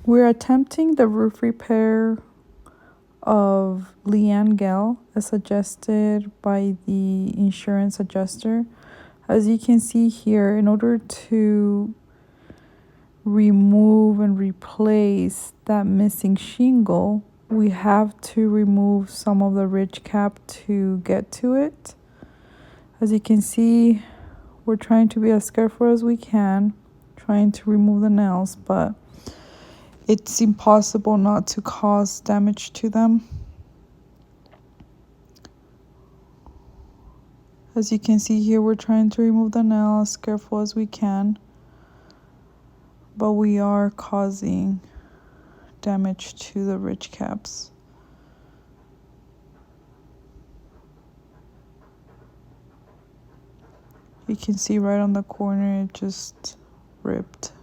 We're attempting the roof repair of Leanna Gales as suggested by the insurance adjuster. As you can see here, in order to remove and replace that missing shingle, we have to remove some of the ridge cap to get to it. As you can see, we're trying to be as careful as we can, trying to remove the nails, but it's impossible not to cause damage to them. As you can see here, we're trying to remove the nail as careful as we can, but we are causing damage to the ridge caps. You can see right on the corner, it just ripped.